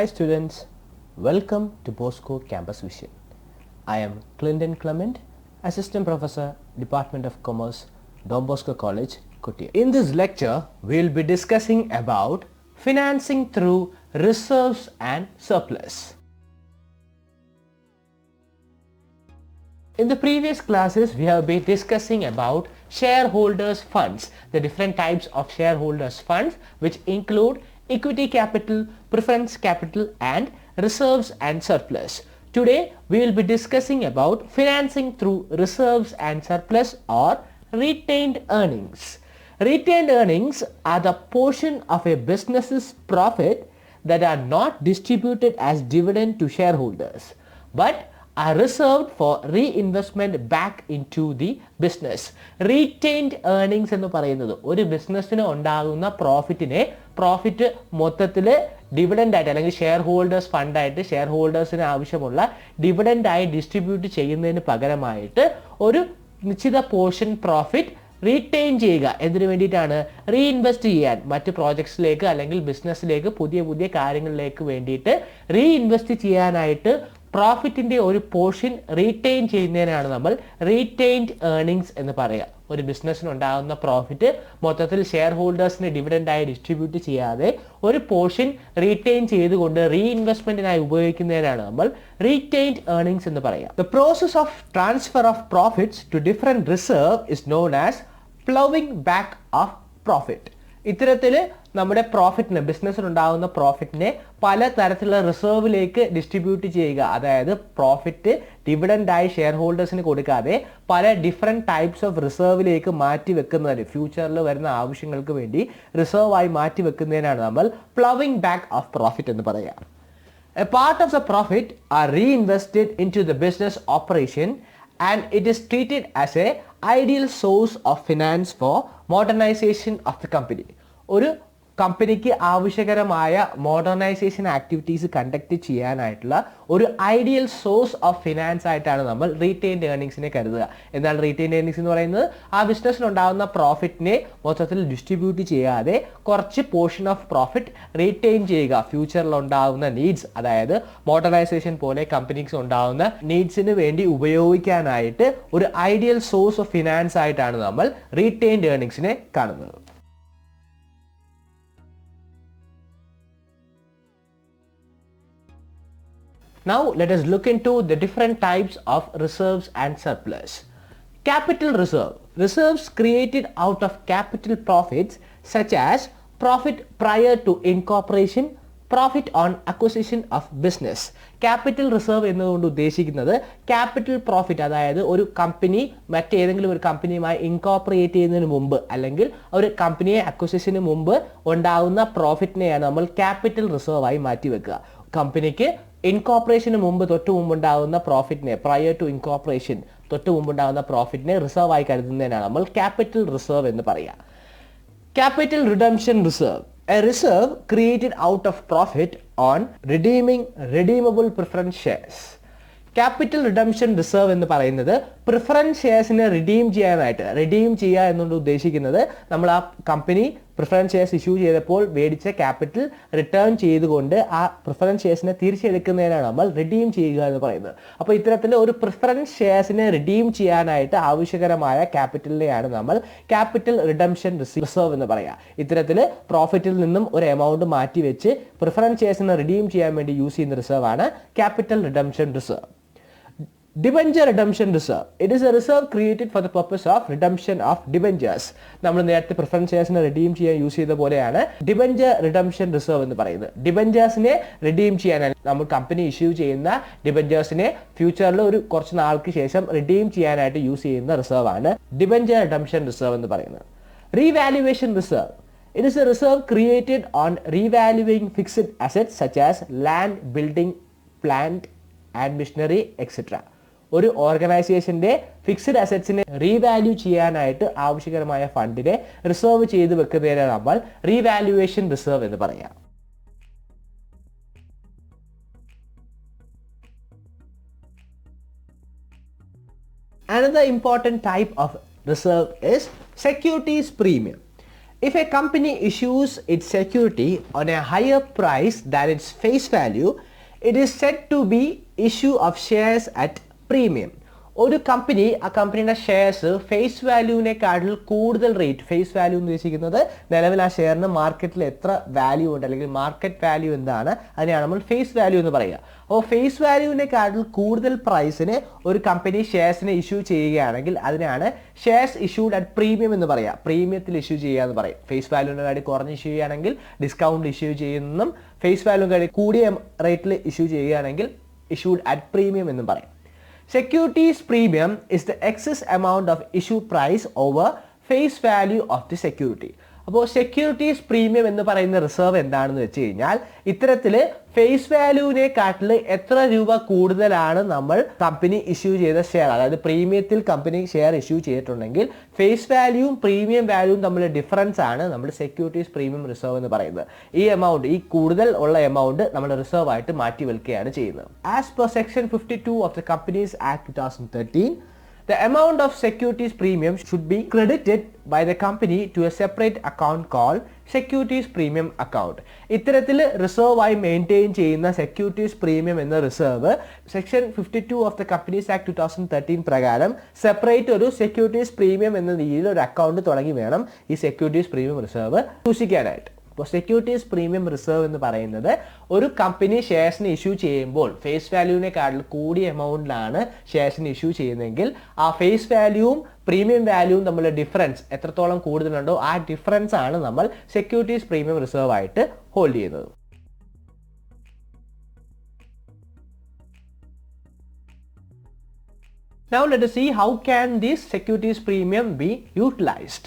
Hi students, welcome to Bosco Campus Vision. I am Clinton Clement, Assistant Professor, Department of Commerce, Don Bosco College, Kottayam. In this lecture, we will be discussing about financing through reserves and surplus. In the previous classes, we have been discussing about shareholders funds, the different types of shareholders funds which include equity capital, preference capital and reserves and surplus. Today, we will be discussing about financing through reserves and surplus or retained earnings. Retained earnings are the portion of a business's profit that are not distributed as dividend to shareholders, but are reserved for reinvestment back into the business. Retained earnings എന്ന് പറയുന്നത് ഒരു ബിസിനസ്സിന് ഉണ്ടാകുന്ന profit മൊത്തത്തിൽ dividend ആയിട്ട് അല്ലെങ്കിൽ share holders ഫണ്ടായിട്ട് share ഹോൾഡേഴ്സിന് ആവശ്യമുള്ള dividend ആയി ഡിസ്ട്രിബ്യൂട്ട് ചെയ്യുന്നതിന് പകരമായിട്ട് ഒരു നിശ്ചിത പോർഷൻ പ്രോഫിറ്റ് റീറ്റെയിൻ ചെയ്യുക. എന്തിനു വേണ്ടിയിട്ടാണ്? റീഇൻവെസ്റ്റ് ചെയ്യാൻ, മറ്റ് പ്രോജക്ട്സിലേക്ക് അല്ലെങ്കിൽ ബിസിനസ്സിലേക്ക് പുതിയ കാര്യങ്ങളിലേക്ക് വേണ്ടിയിട്ട് റീഇൻവെസ്റ്റ് ചെയ്യാനായിട്ട് പ്രോഫിറ്റിൻ്റെ ഒരു പോർഷൻ റീറ്റെയിൻ ചെയ്യുന്നതിനാണ് നമ്മൾ റീറ്റെയിൻഡ് ഏർണിങ്സ് എന്ന് പറയുക. ഒരു ബിസിനസ്സിന് ഉണ്ടാകുന്ന പ്രോഫിറ്റ് മൊത്തത്തിൽ ഷെയർ ഹോൾഡേഴ്സിന് ഡിവിഡൻഡായി ഡിസ്ട്രിബ്യൂട്ട് ചെയ്യാതെ ഒരു പോർഷൻ റീറ്റെയിൻ ചെയ്തുകൊണ്ട് റീഇൻവെസ്റ്റ്മെന്റിനായി ഉപയോഗിക്കുന്നതിനാണ് നമ്മൾ റീറ്റെയിൻഡ് ഏർണിങ്സ് എന്ന് പറയുക. The process of transfer of profits to different reserve is known as plowing back of profit. ഇത്തരത്തിൽ നമ്മുടെ പ്രോഫിറ്റിനെ, ബിസിനസ്സിനുണ്ടാകുന്ന പ്രോഫിറ്റിനെ പല തരത്തിലുള്ള റിസർവിലേക്ക് ഡിസ്ട്രിബ്യൂട്ട് ചെയ്യുക. അതായത് പ്രോഫിറ്റ് ഡിവിഡൻഡായി ഷെയർ ഹോൾഡേഴ്സിന് കൊടുക്കാതെ പല ഡിഫറെൻറ്റ് ടൈപ്സ് ഓഫ് റിസർവിലേക്ക് മാറ്റി വെക്കുന്നതിന്, ഫ്യൂച്ചറിൽ വരുന്ന ആവശ്യങ്ങൾക്ക് വേണ്ടി റിസർവായി മാറ്റി വെക്കുന്നതിനാണ് നമ്മൾ പ്ലവിംഗ് ബാക്ക് ഓഫ് പ്രോഫിറ്റ് എന്ന് പറയുക. A part of the profit are reinvested into the business operation and it is treated as a ideal source of finance for modernization of the company. ഒരു കമ്പനിക്ക് ആവശ്യകരമായ മോഡേണൈസേഷൻ ആക്ടിവിറ്റീസ് കണ്ടക്ട് ചെയ്യാനായിട്ടുള്ള ഒരു ideal source of finance ആയിട്ടാണ് നമ്മൾ retained ഏർണിങ്സിനെ കരുതുക. എന്നാൽ retained earnings എന്ന് പറയുന്നത് ആ ബിസിനസ്സിലുണ്ടാകുന്ന പ്രോഫിറ്റിനെ മൊത്തത്തിൽ ഡിസ്ട്രിബ്യൂട്ട് ചെയ്യാതെ കുറച്ച് പോർഷൻ ഓഫ് പ്രോഫിറ്റ് റീറ്റെയിൻ ചെയ്യുക. ഫ്യൂച്ചറിൽ ഉണ്ടാകുന്ന നീഡ്സ്, അതായത് മോഡേണൈസേഷൻ പോലെ കമ്പനീസ് ഉണ്ടാകുന്ന നീഡ്സിന് വേണ്ടി ഉപയോഗിക്കാനായിട്ട് ഒരു ഐഡിയൽ സോഴ്സ് ഓഫ് ഫിനാൻസ് ആയിട്ടാണ് നമ്മൾ റീറ്റെയിൻഡ് ഏർണിങ്സിനെ കാണുന്നത്. Now let us look into the different types of reserves and surplus. Capital reserve. Reserves created out of capital profits such as profit prior to incorporation, profit on acquisition of business. Capital reserve എന്നതുകൊണ്ട് ഉദ്ദേശിക്കുന്നത് capital profit, അതായത് ഒരു company മറ്റേതെങ്കിലും ഒരു കമ്പനിയുമായി incorporate ചെയ്യുന്നതിന് മുമ്പ് അല്ലെങ്കിൽ ഒരു കമ്പനിയെ അക്വസിഷന് മുമ്പ് ഉണ്ടാകുന്ന പ്രോഫിറ്റിനെയാണ് നമ്മൾ ക്യാപിറ്റൽ റിസർവായി മാറ്റിവെക്കുക. കമ്പനിക്ക് ഇൻകോർപ്പറേഷന് മുമ്പ് തൊട്ട് മുമ്പുണ്ടാകുന്ന പ്രോഫിറ്റിനെ, പ്രയർ ടു ഇൻകോർപ്പറേഷൻ തൊട്ട് മുമ്പുണ്ടാകുന്ന പ്രോഫിറ്റിനെ റിസർവായി കരുതുന്നതിനാണ് നമ്മൾ ക്യാപിറ്റൽ റിസർവ് എന്ന് പറയുക. Capital redemption reserve. A reserve created out of profit on redeeming redeemable preference shares. Capital redemption reserve എന്ന് പറയുന്നത് പ്രിഫറൻസ് ഷെയർസിനെ റിഡീം ചെയ്യുക എന്നുകൊണ്ട് ഉദ്ദേശിക്കുന്നത് നമ്മൾ ആ കമ്പനി പ്രിഫറൻസ് ഷെയർസ് ഇഷ്യൂ ചെയ്തപ്പോൾ മേടിച്ച ക്യാപിറ്റൽ റിട്ടേൺ ചെയ്തുകൊണ്ട് ആ പ്രിഫറൻസ് ഷെയർസിനെ തിരിച്ചെടുക്കുന്നതിനാണ് നമ്മൾ റിഡീം ചെയ്യുക എന്ന് പറയുന്നത്. അപ്പോൾ ഇത്തരത്തിൽ ഒരു പ്രിഫറൻസ് ഷെയർസിനെ റിഡീം ചെയ്യാനായിട്ട് ആവശ്യകരമായ ക്യാപിറ്റലിനെയാണ് നമ്മൾ ക്യാപിറ്റൽ റിഡംഷൻ റിസർവ് എന്ന് പറയുക. ഇത്തരത്തിൽ പ്രോഫിറ്റിൽ നിന്നും ഒരു എമൗണ്ട് മാറ്റി വെച്ച് പ്രിഫറൻസ് ഷെയർസിനെ റിഡീം ചെയ്യാൻ വേണ്ടി യൂസ് ചെയ്യുന്ന റിസർവ് ആണ് capital redemption reserve. Debenture redemption reserve. It is a reserve created for the purpose of redemption of debentures. നമ്മൾ നേരത്തെ പ്രിഫറൻസ് ഷെയർസിനെ റിഡീം ചെയ്യാൻ യൂസ് ചെയ്ത പോലെയാണ് ഡിബഞ്ചർ റിഡംഷൻ റിസർവ് എന്ന് പറയുന്നത്. ഡിബഞ്ചേഴ്സിനെ റിഡീം ചെയ്യാനാണ് നമ്മൾ കമ്പനി ഇഷ്യൂ ചെയ്യുന്ന ഡിബഞ്ചേഴ്സിനെ ഫ്യൂച്ചറിൽ ഒരു കുറച്ച് നാൾക്ക് ശേഷം റിഡീം ചെയ്യാനായിട്ട് യൂസ് ചെയ്യുന്ന റിസർവ് ആണ് ഡിബഞ്ചർ റിഡംഷൻ റിസർവ് എന്ന് പറയുന്നത്. Revaluation reserve. It is a reserve created on revaluing fixed assets such as land, building, plant and machinery, etc. ഒരു ഓർഗനൈസേഷന്റെ ഫിക്സ്ഡ് അസറ്റ്സിനെ റീവാല്യൂ ചെയ്യാനായിട്ട് ആവശ്യകരമായ ഫണ്ടിനെ റിസർവ് ചെയ്ത് വെക്കുന്നതിനെ നമ്മൾ റീവാലുവേഷൻ റിസർവ് എന്ന് പറയാം. Another important type of reserve is securities premium. If a company issues its security on a higher price than its face value, it is said to be issue of shares at premium. ഒരു company ആ കമ്പനിയുടെ shares face വാല്യൂവിനെക്കാട്ടിൽ കൂടുതൽ rate, face value എന്ന് ഉദ്ദേശിക്കുന്നത് നിലവിൽ ആ ഷെയറിന് മാർക്കറ്റിൽ എത്ര വാല്യൂ ഉണ്ട് അല്ലെങ്കിൽ മാർക്കറ്റ് വാല്യൂ എന്താണ്, അതിനെയാണ് നമ്മൾ ഫേസ് വാല്യൂ എന്ന് പറയുക. അപ്പോൾ ഫേസ് വാല്യൂവിനെക്കാട്ടിൽ കൂടുതൽ പ്രൈസിന് ഒരു കമ്പനി ഷെയർസിനെ ഇഷ്യൂ ചെയ്യുകയാണെങ്കിൽ അതിനാണ് ഷെയർസ് ഇഷ്യൂഡ് അറ്റ് പ്രീമിയം എന്ന് പറയുക. പ്രീമിയത്തിൽ ഇഷ്യൂ ചെയ്യുക എന്ന് പറയും. ഫേസ് വാല്യൂവിൻ്റെ കാര്യം കുറഞ്ഞ് ഇഷ്യൂ ചെയ്യുകയാണെങ്കിൽ ഡിസ്കൗണ്ട് ഇഷ്യൂ ചെയ്യുന്നതും, ഫേസ് വാല്യൂവിൻ്റെ കാര്യം കൂടിയ റേറ്റിൽ ഇഷ്യൂ ചെയ്യുകയാണെങ്കിൽ ഇഷ്യൂഡ് അറ്റ് പ്രീമിയം എന്നും പറയും. Securities premium is the excess amount of issue price over face value of the security. അപ്പോൾ സെക്യൂരിറ്റീസ് പ്രീമിയം എന്ന് പറയുന്ന റിസർവ് എന്താണെന്ന് വെച്ച് കഴിഞ്ഞാൽ ഇത്തരത്തിൽ ഫേസ് വാല്യൂവിനെക്കാട്ടിൽ എത്ര രൂപ കൂടുതലാണ് നമ്മൾ കമ്പനി ഇഷ്യൂ ചെയ്ത ഷെയർ, അതായത് പ്രീമിയത്തിൽ കമ്പനി ഷെയർ ഇഷ്യൂ ചെയ്തിട്ടുണ്ടെങ്കിൽ ഫേസ് വാല്യൂവും പ്രീമിയം വാല്യൂവും തമ്മിലുള്ള ഡിഫറൻസ് ആണ് നമ്മൾ സെക്യൂരിറ്റീസ് പ്രീമിയം റിസർവ് എന്ന് പറയുന്നത്. ഈ എമൗണ്ട്, ഈ കൂടുതൽ ഉള്ള എമൗണ്ട് നമ്മൾ റിസർവ് ആയിട്ട് മാറ്റി വെക്കുകയാണ് ചെയ്യുന്നത്. As per section 52 of the companies act 2013, the amount of securities premium should be credited by the company to a separate account called securities premium account. ഇത്തരത്തിൽ റിസർവ് ആയി മെയിൻറ്റെയിൻ ചെയ്യുന്ന സെക്യൂരിറ്റീസ് പ്രീമിയം എന്ന reserve section 52 of the companies act 2013 പ്രകാരം separate ഒരു securities premium എന്ന രീതിയിൽ ഒരു account തുടങ്ങി വേണം ഈ സെക്യൂരിറ്റീസ് പ്രീമിയം റിസർവ് സൂക്ഷിക്കാനായിട്ട്. അപ്പോൾ സെക്യൂരിറ്റീസ് പ്രീമിയം റിസർവ് എന്ന് പറയുന്നത് ഒരു കമ്പനി ഷെയർസിന് ഇഷ്യൂ ചെയ്യുമ്പോൾ ഫേസ് വാല്യൂവിനെക്കാട്ടിൽ കൂടിയ എമൗണ്ടിലാണ് ഷെയർസിന് ഇഷ്യൂ ചെയ്യുന്നതെങ്കിൽ ആ ഫേസ് വാല്യൂവും പ്രീമിയം വാല്യൂവും തമ്മിലുള്ള ഡിഫറൻസ് എത്രത്തോളം കൂടുതലുണ്ടോ ആ ഡിഫറൻസ് ആണ് നമ്മൾ സെക്യൂരിറ്റീസ് പ്രീമിയം റിസർവ് ആയിട്ട് ഹോൾഡ് ചെയ്യുന്നത്. Now let us see how can this securities premium be utilized.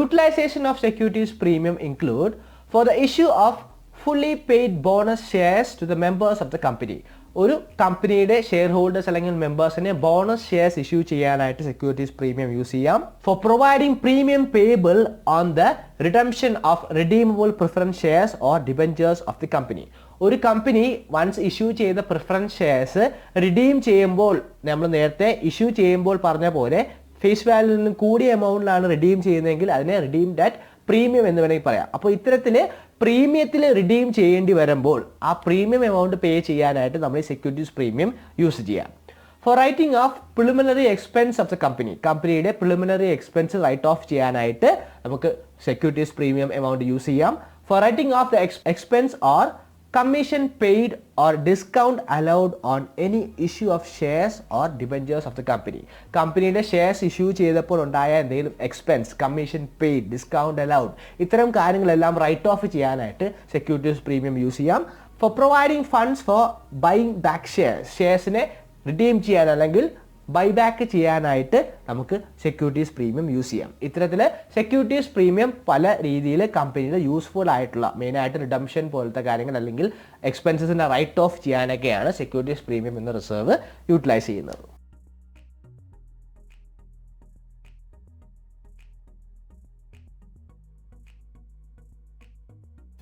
Utilization of securities premium include for the issue of fully paid bonus shares to the members of the company. ഒരു കമ്പനിയുടെ share holders അല്ലെങ്കിൽ മെമ്പേഴ്സിനെ bonus shares issue ചെയ്യാനായിട്ട് securities premium use ചെയ്യാം. Four providing premium payable on the redemption of redeemable preference shares or debentures of the company. ഒരു company once issue ചെയ്ത preference shares redeem ചെയ്യുമ്പോൾ, നമ്മൾ നേരത്തെ ഇഷ്യൂ ചെയ്യുമ്പോൾ പറഞ്ഞ പോലെ ഫേസ് വാല്യൂവിൽ നിന്നും കൂടിയ എമൗണ്ടിലാണ് റിഡീം ചെയ്യുന്നതെങ്കിൽ അതിനെ റിഡീംഡ് അറ്റ് പ്രീമിയം എന്ന് വേണമെങ്കിൽ പറയാം. അപ്പോൾ ഇത്തരത്തിൽ പ്രീമിയത്തിൽ റിഡീം ചെയ്യേണ്ടി വരുമ്പോൾ ആ പ്രീമിയം എമൗണ്ട് പേ ചെയ്യാനായിട്ട് നമ്മൾ ഈ സെക്യൂരിറ്റീസ് പ്രീമിയം യൂസ് ചെയ്യാം. For writing off preliminary expense of the കമ്പനിയുടെ പ്രിലിമിനറി എക്സ്പെൻസ് റൈറ്റ് ഓഫ് ചെയ്യാനായിട്ട് നമുക്ക് സെക്യൂരിറ്റീസ് പ്രീമിയം എമൗണ്ട് യൂസ് ചെയ്യാം. For writing off the expense or commission paid or discount allowed on any issue of shares or debentures of the company. കമ്പനിയുടെ shares issue ചെയ്തപ്പോൾ ഉണ്ടായ എന്തെങ്കിലും expense, commission paid, discount allowed, ഇത്തരം കാര്യങ്ങളെല്ലാം write off ചെയ്യാനായിട്ട് securities premium use ചെയ്യാം. For providing funds for buying back ഷെയർസിനെ redeem ചെയ്യാൻ അല്ലെങ്കിൽ ബൈബാക്ക് ചെയ്യാനായിട്ട് നമുക്ക് സെക്യൂരിറ്റീസ് പ്രീമിയം യൂസ് ചെയ്യാം. ഇത്തരത്തിൽ സെക്യൂരിറ്റീസ് പ്രീമിയം പല രീതിയിൽ കമ്പനിയുടെ യൂസ്ഫുൾ ആയിട്ടുള്ള, മെയിനായിട്ട് റിഡംഷൻ പോലത്തെ കാര്യങ്ങൾ അല്ലെങ്കിൽ എക്സ്പെൻസസിൻ്റെ റൈറ്റ് ഓഫ് ചെയ്യാനൊക്കെയാണ് സെക്യൂരിറ്റീസ് പ്രീമിയം എന്ന റിസർവ് യൂട്ടിലൈസ് ചെയ്യുന്നത്.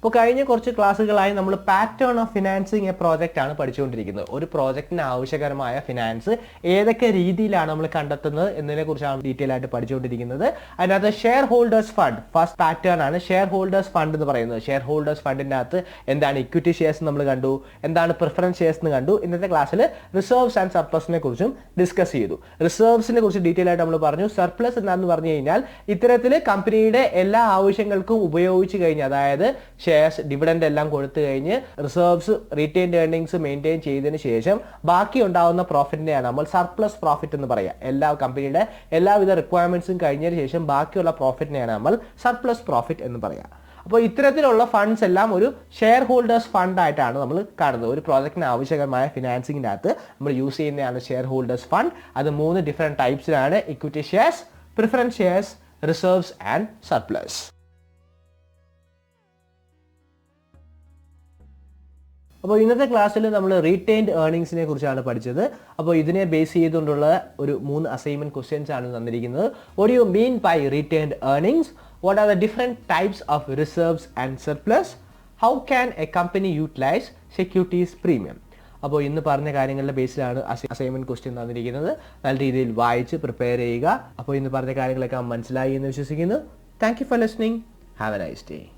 ഇപ്പോൾ കഴിഞ്ഞ കുറച്ച് ക്ലാസ്സുകളായി നമ്മൾ pattern of financing A project ആണ് പഠിച്ചുകൊണ്ടിരിക്കുന്നത്. ഒരു പ്രോജക്റ്റിന് ആവശ്യകരമായ ഫിനാൻസ് ഏതൊക്കെ രീതിയിലാണ് നമ്മൾ കണ്ടെത്തുന്നത് എന്നതിനെ കുറിച്ചാണ് ഡീറ്റെയിൽ ആയിട്ട് പഠിച്ചുകൊണ്ടിരിക്കുന്നത്. അതിനകത്ത് share holders fund first pattern ആണ് ഷെയർ ഹോൾഡേഴ്സ് ഫണ്ട് എന്ന് പറയുന്നത്. ഷെയർ ഹോൾഡേഴ്സ് ഫണ്ടിൻ്റെ അകത്ത് എന്താണ് ഇക്വിറ്റി ഷെയർസ് നമ്മൾ കണ്ടു, എന്താണ് പ്രിഫറൻസ് ഷെയർസ് എന്ന് കണ്ടു. ഇന്നത്തെ ക്ലാസ്സിൽ റിസർവ്സ് ആൻഡ് സർപ്ലസിനെ കുറിച്ചും ഡിസ്കസ് ചെയ്തു. റിസർവ്സിനെ കുറിച്ച് ഡീറ്റെയിൽ ആയിട്ട് നമ്മൾ പറഞ്ഞു. സർപ്ലസ് എന്താണെന്ന് പറഞ്ഞു കഴിഞ്ഞാൽ ഇത്തരത്തിൽ കമ്പനിയുടെ എല്ലാ ആവശ്യങ്ങൾക്കും ഉപയോഗിച്ച് കഴിഞ്ഞ്, അതായത് ഷെയർസ് ഡിവിഡൻഡ് എല്ലാം കൊടുത്തു കഴിഞ്ഞ് റിസർവ്സ് റീറ്റെയിൻഡ് ഏർണിംഗ്സ് മെയിൻറ്റെയിൻ ചെയ്തതിന് ശേഷം ബാക്കി ഉണ്ടാവുന്ന പ്രോഫിറ്റിനെയാണ് നമ്മൾ സർപ്ലസ് പ്രോഫിറ്റ് എന്ന് പറയുക. എല്ലാ കമ്പനിയുടെ എല്ലാവിധ റിക്വയർമെന്റ്സും കഴിഞ്ഞതിന് ശേഷം ബാക്കിയുള്ള പ്രോഫിറ്റിനെയാണ് നമ്മൾ സർപ്ലസ് പ്രോഫിറ്റ് എന്ന് പറയുക. അപ്പോൾ ഇത്തരത്തിലുള്ള ഫണ്ട്സ് എല്ലാം ഒരു ഷെയർ ഹോൾഡേഴ്സ് ഫണ്ട് ആയിട്ടാണ് നമ്മൾ കാണുന്നത്. ഒരു പ്രോജക്റ്റിന് ആവശ്യകരമായ ഫിനാൻസിങ്ങിൻ്റെ അകത്ത് നമ്മൾ യൂസ് ചെയ്യുന്നതാണ് ഷെയർ ഹോൾഡേഴ്സ് ഫണ്ട്. അത് 3 ഡിഫറെൻറ്റ് ടൈപ്സിലാണ്: equity shares, preference shares, reserves and surplus. അപ്പോൾ ഇന്നത്തെ ക്ലാസ്സിൽ നമ്മൾ റീറ്റെയിൻഡ് ഏർണിംഗ്സിനെ കുറിച്ചാണ് പഠിച്ചത്. അപ്പോൾ ഇതിനെ ബേസ് ചെയ്തുകൊണ്ടുള്ള ഒരു 3 അസൈൻമെന്റ് ക്വസ്റ്റ്യൻസ് ആണ് തന്നിരിക്കുന്നത്. What you mean by retained earnings? What are the different types of reserves and surplus? How can a company utilise securities premium? അപ്പോൾ ഇന്ന് പറഞ്ഞ കാര്യങ്ങളുടെ ബേസിലാണ് അസൈൻമെന്റ് ക്വസ്റ്റ്യൻ തന്നിരിക്കുന്നത്. നല്ല രീതിയിൽ വായിച്ച് പ്രിപ്പയർ ചെയ്യുക. അപ്പോൾ ഇന്ന് പറഞ്ഞ കാര്യങ്ങളൊക്കെ മനസ്സിലായി എന്ന് വിശ്വസിക്കുന്നു. Thank you for listening. Have a nice day.